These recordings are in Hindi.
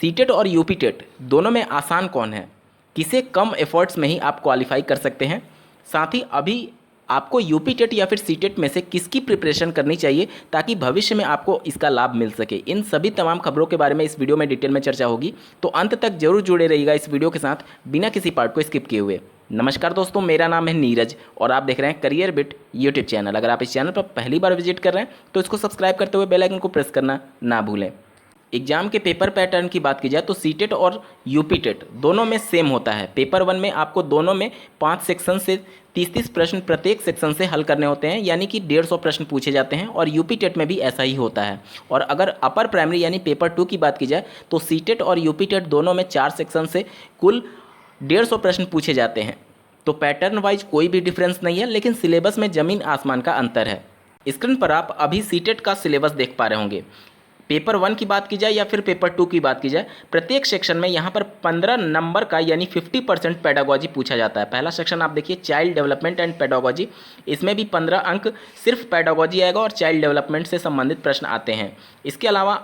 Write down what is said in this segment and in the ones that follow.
सीटेट और यूपी टेट दोनों में आसान कौन है, किसे कम एफर्ट्स में ही आप क्वालिफाई कर सकते हैं, साथ ही अभी आपको यूपी टेट या फिर सीटेट में से किसकी प्रिपरेशन करनी चाहिए ताकि भविष्य में आपको इसका लाभ मिल सके। इन सभी तमाम खबरों के बारे में इस वीडियो में डिटेल में चर्चा होगी, तो अंत तक जरूर जुड़े रहिएगा इस वीडियो के साथ बिना किसी पार्ट को स्किप किए हुए। नमस्कार दोस्तों, मेरा नाम है नीरज और आप देख रहे हैं करियर बिट यूट्यूब चैनल। अगर आप इस चैनल पर पहली बार विजिट कर रहे हैं तो इसको सब्सक्राइब करते हुए बेल आइकन को प्रेस करना ना भूलें। एग्जाम के पेपर पैटर्न की बात की जाए तो सीटेट और यूपी टेट दोनों में सेम होता है। पेपर 1 में आपको दोनों में 5 सेक्शन से 30-30 प्रश्न प्रत्येक सेक्शन से हल करने होते हैं, यानी कि 150 प्रश्न पूछे जाते हैं और यूपी टेट में भी ऐसा ही होता है। और अगर अपर प्राइमरी यानी पेपर 2 की बात की जाए तो सीटेट और यूपी टेट दोनों में 4 सेक्शन से कुल 150 प्रश्न पूछे जाते हैं। तो पैटर्न वाइज कोई भी डिफरेंस नहीं है, लेकिन सिलेबस में ज़मीन आसमान का अंतर है। स्क्रीन पर आप अभी सीटेट का सिलेबस देख पा रहे होंगे। पेपर 1 की बात की जाए या फिर पेपर 2 की बात की जाए, प्रत्येक सेक्शन में यहाँ पर 15 नंबर का यानी 50% पेडागोजी पूछा जाता है। पहला सेक्शन आप देखिए चाइल्ड डेवलपमेंट एंड पेडागोजी, इसमें भी 15 अंक सिर्फ पेडागोजी आएगा और चाइल्ड डेवलपमेंट से संबंधित प्रश्न आते हैं। इसके अलावा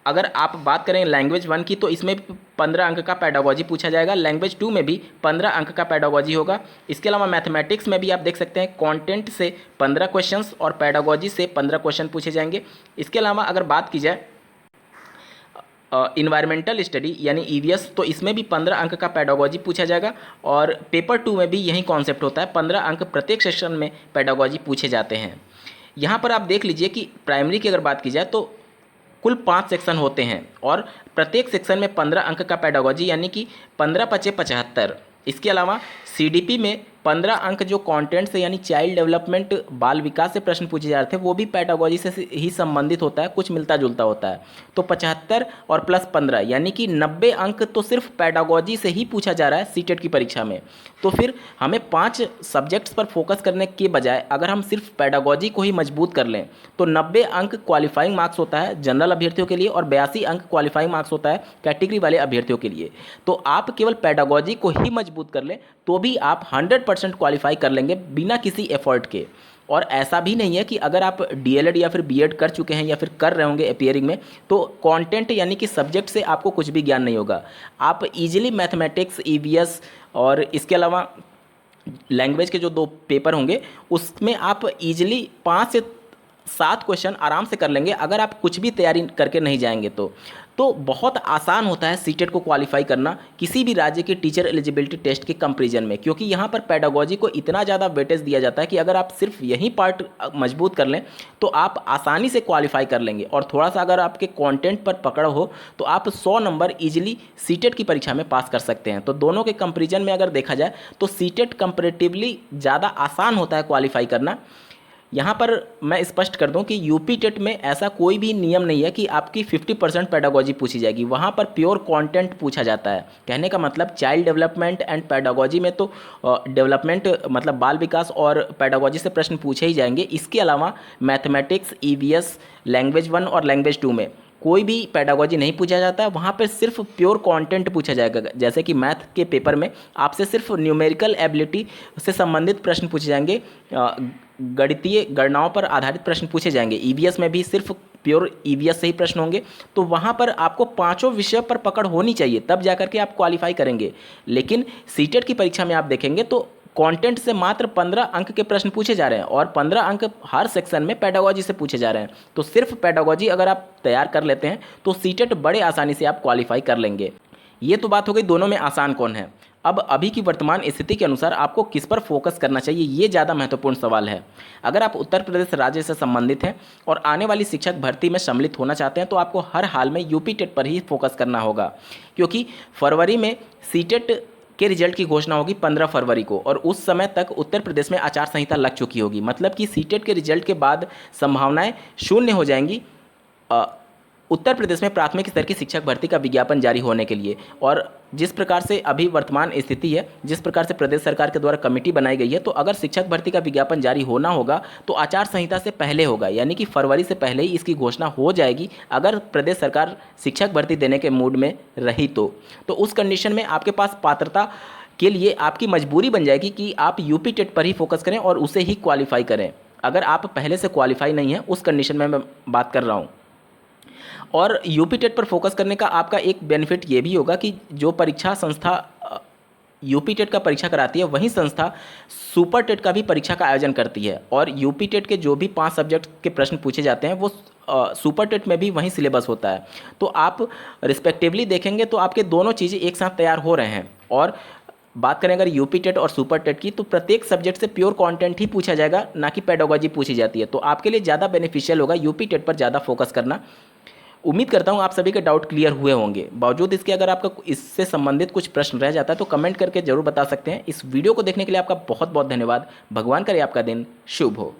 अगर आप बात करें लैंग्वेज 1 की तो इसमें 15 अंक का पेडागोजी पूछा जाएगा। लैंग्वेज 2 में भी 15 अंक का पेडागोजी होगा। इसके अलावा मैथमेटिक्स में भी आप देख सकते हैं कंटेंट से 15 क्वेश्चंस और पेडागोजी से 15 क्वेश्चन पूछे जाएंगे। इसके अलावा अगर बात की जाए इन्वायरमेंटल स्टडी यानी ईवीएस, तो इसमें भी 15 अंक का पेडागोजी पूछा जाएगा और पेपर 2 में भी यही कॉन्सेप्ट होता है, 15 अंक प्रत्येक सेक्शन में पेडागोजी पूछे जाते हैं। यहाँ पर आप देख लीजिए कि प्राइमरी की अगर बात की जाए तो कुल 5 सेक्शन होते हैं और प्रत्येक सेक्शन में 15 अंक का पेडागोजी यानी कि 15×5 = 75। इसके अलावा सीडीपी में 15 अंक जो कंटेंट से यानी चाइल्ड डेवलपमेंट बाल विकास से प्रश्न पूछे जा रहे थे वो भी पेडागोजी से ही संबंधित होता है, कुछ मिलता जुलता होता है। तो 75 और प्लस 15 यानी कि 90 अंक तो सिर्फ पेडागोजी से ही पूछा जा रहा है सीटेट की परीक्षा में। तो फिर हमें 5 सब्जेक्ट्स पर फोकस करने के बजाय अगर हम सिर्फ पेडागोजी को ही मजबूत कर लें तो 90 अंक क्वालिफाइंग मार्क्स होता है जनरल अभ्यर्थियों के लिए और 82 अंक क्वालिफाइंग मार्क्स होता है कैटेगरी वाले अभ्यर्थियों के लिए। तो आप केवल पेडागोजी को ही मजबूत कर लें तो भी आप 100% क्वालिफाई कर लेंगे बिना किसी एफर्ट के। और ऐसा भी नहीं है कि अगर आप डीएलएड या फिर बीएड कर चुके हैं या फिर कर रहे होंगे अपीयरिंग में तो कंटेंट यानी कि सब्जेक्ट से आपको कुछ भी ज्ञान नहीं होगा। आप इजीली मैथमेटिक्स, ईवीएस और इसके अलावा लैंग्वेज के जो 2 पेपर होंगे उसमें आप इजीली 5 से 7 क्वेश्चन आराम से कर लेंगे अगर आप कुछ भी तैयारी करके नहीं जाएंगे तो बहुत आसान होता है सीटेट को क्वालिफाई करना किसी भी राज्य के टीचर एलिजिबिलिटी टेस्ट के कंपैरिजन में, क्योंकि यहाँ पर पेडागोजी को इतना ज़्यादा वेटेज दिया जाता है कि अगर आप सिर्फ यही पार्ट मजबूत कर लें तो आप आसानी से क्वालिफाई कर लेंगे। और थोड़ा सा अगर आपके कंटेंट पर पकड़ हो तो आप 100 नंबर ईजिली सीटेट की परीक्षा में पास कर सकते हैं। तो दोनों के कंपेरिजन में अगर देखा जाए तो सीटेट कंपेरेटिवली ज़्यादा आसान होता है क्वालिफाई करना। यहाँ पर मैं स्पष्ट कर दूं कि यूपी टेट में ऐसा कोई भी नियम नहीं है कि आपकी 50% पेडागोजी पूछी जाएगी। वहाँ पर प्योर कंटेंट पूछा जाता है। कहने का मतलब चाइल्ड डेवलपमेंट एंड पेडागोजी में तो डेवलपमेंट मतलब बाल विकास और पेडागोजी से प्रश्न पूछे ही जाएंगे। इसके अलावा मैथमेटिक्स, ईवीएस, लैंग्वेज 1 और लैंग्वेज 2 में कोई भी पेडागोजी नहीं पूछा जाता है। वहाँ पर सिर्फ प्योर कंटेंट पूछा जाएगा। जैसे कि मैथ के पेपर में आपसे सिर्फ न्यूमेरिकल एबिलिटी से संबंधित प्रश्न पूछे जाएंगे, गणितीय गणनाओं पर आधारित प्रश्न पूछे जाएंगे। ईवीएस में भी सिर्फ प्योर ईवीएस से ही प्रश्न होंगे। तो वहाँ पर आपको 5 विषय पर पकड़ होनी चाहिए, तब जाकर के आप क्वालिफाई करेंगे। लेकिन सीटेट की परीक्षा में आप देखेंगे तो कंटेंट से मात्र 15 अंक के प्रश्न पूछे जा रहे हैं और 15 अंक हर सेक्शन में पेडागोजी से पूछे जा रहे हैं। तो सिर्फ पेडागोजी अगर आप तैयार कर लेते हैं तो सीटेट बड़े आसानी से आप क्वालिफाई कर लेंगे। ये तो बात हो गई दोनों में आसान कौन है। अब अभी की वर्तमान स्थिति के अनुसार आपको किस पर फोकस करना चाहिए, ये ज़्यादा महत्वपूर्ण सवाल है। अगर आप उत्तर प्रदेश राज्य से संबंधित हैं और आने वाली शिक्षक भर्ती में सम्मिलित होना चाहते हैं तो आपको हर हाल में यूपी टेट पर ही फोकस करना होगा, क्योंकि फरवरी में सीटेट के रिजल्ट की घोषणा होगी 15 फरवरी को और उस समय तक उत्तर प्रदेश में आचार संहिता लग चुकी होगी। मतलब कि सीटेट के रिजल्ट के बाद संभावनाएं शून्य हो जाएंगी उत्तर प्रदेश में प्राथमिक स्तर की शिक्षक भर्ती का विज्ञापन जारी होने के लिए। और जिस प्रकार से अभी वर्तमान स्थिति है, जिस प्रकार से प्रदेश सरकार के द्वारा कमेटी बनाई गई है, तो अगर शिक्षक भर्ती का विज्ञापन जारी होना होगा तो आचार संहिता से पहले होगा, यानी कि फरवरी से पहले ही इसकी घोषणा हो जाएगी अगर प्रदेश सरकार शिक्षक भर्ती देने के मूड में रही तो उस कंडीशन में आपके पास पात्रता के लिए आपकी मजबूरी बन जाएगी कि आप यूपी टेट पर ही फोकस करें और उसे ही क्वालिफाई करें। अगर आप पहले से क्वालिफाई नहीं है, उस कंडीशन में मैं बात कर रहा हूँ। और यूपी टेट पर फोकस करने का आपका एक बेनिफिट ये भी होगा कि जो परीक्षा संस्था यूपी टेट का परीक्षा कराती है वही संस्था सुपर टेट का भी परीक्षा का आयोजन करती है, और यूपी टेट के जो भी 5 सब्जेक्ट के प्रश्न पूछे जाते हैं वो सुपर टेट में भी वही सिलेबस होता है। तो आप रिस्पेक्टिवली देखेंगे तो आपके दोनों चीज़ें एक साथ तैयार हो रहे हैं। और बात करें अगर यूपी टेट और सुपर टेट की, तो प्रत्येक सब्जेक्ट से प्योर कंटेंट ही पूछा जाएगा, ना कि पेडागोजी पूछी जाती है। तो आपके लिए ज़्यादा बेनिफिशियल होगा यूपी टेट पर ज़्यादा फोकस करना। उम्मीद करता हूँ आप सभी के डाउट क्लियर हुए होंगे। बावजूद इसके अगर आपका इससे संबंधित कुछ प्रश्न रह जाता है तो कमेंट करके जरूर बता सकते हैं। इस वीडियो को देखने के लिए आपका बहुत बहुत धन्यवाद। भगवान करे आपका दिन शुभ हो।